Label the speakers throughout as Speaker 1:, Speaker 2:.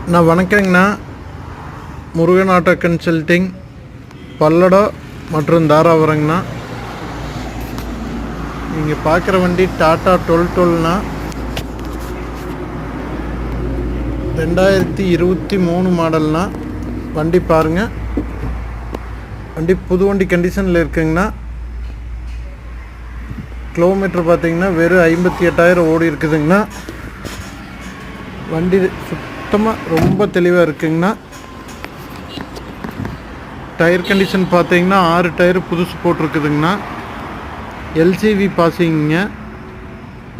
Speaker 1: நான் வணக்கங்கண்ணா. Murugan auto consulting, Palladam மற்றும் தாராபுரங்கண்ணா. நீங்கள் பார்க்குற வண்டி டாட்டா 1212ண்ணா. 2023 மாடல்னா. வண்டி பாருங்கள். வண்டி புது வண்டி கண்டிஷனில் இருக்குங்கண்ணா. கிலோமீட்டர் பார்த்தீங்கன்னா வெறும் 58,000 ஓடி இருக்குதுங்கண்ணா. வண்டி சுத்தமாக ரொம்ப தெளிவாக இருக்குங்கண்ணா. டயர் கண்டிஷன் பார்த்தீங்கன்னா 6 டயர் புதுசு போட்டிருக்குதுங்கண்ணா. எல்சிவி பாசிங்க.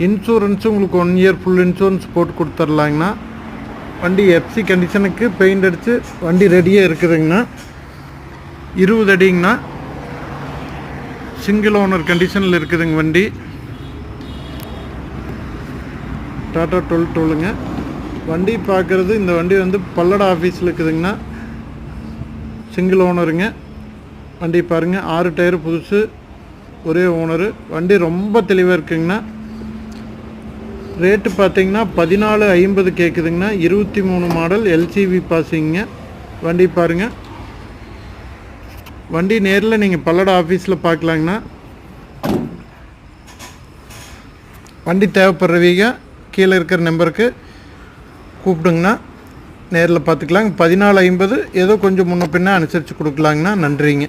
Speaker 1: இன்சூரன்ஸு உங்களுக்கு 1 இயர் ஃபுல் இன்சூரன்ஸ் போட்டு கொடுத்துர்லாங்கண்ணா. வண்டி எஃப்சி கண்டிஷனுக்கு பெயிண்ட் அடித்து வண்டி ரெடியாக இருக்குதுங்கண்ணா. 20 அடிங்கண்ணா. சிங்கிள் ஓனர் கண்டிஷனில் இருக்குதுங்க வண்டி. டாட்டா 1212ங்க. வண்டி பார்க்குறது இந்த வண்டி பல்லடம் ஆஃபீஸில் இருக்குதுங்கண்ணா. சிங்கிள் ஓனருங்க. வண்டி பாருங்கள், 6 டயரு புதுசு, ஒரே ஓனரு. வண்டி ரொம்ப தெளிவாக இருக்குங்கண்ணா. ரேட்டு பார்த்தீங்கன்னா 14,50 கேட்குதுங்கண்ணா. 23 மாடல் எல்சிவி பாசிங்க. வண்டி பாருங்கள். வண்டி நேரில் நீங்கள் பல்லடம் ஆஃபீஸில் பார்க்கலாங்கண்ணா. வண்டி தேவைப்படுறவங்க கீழே இருக்கிற நம்பருக்கு கூப்பிடுங்கண்ணா. நேரில் பார்த்துக்கலாங்க. 14,50 ஏதோ கொஞ்சம் முன்ன பின்ன அனுசரித்து கொடுக்கலாங்கண்ணா. நன்றிங்க.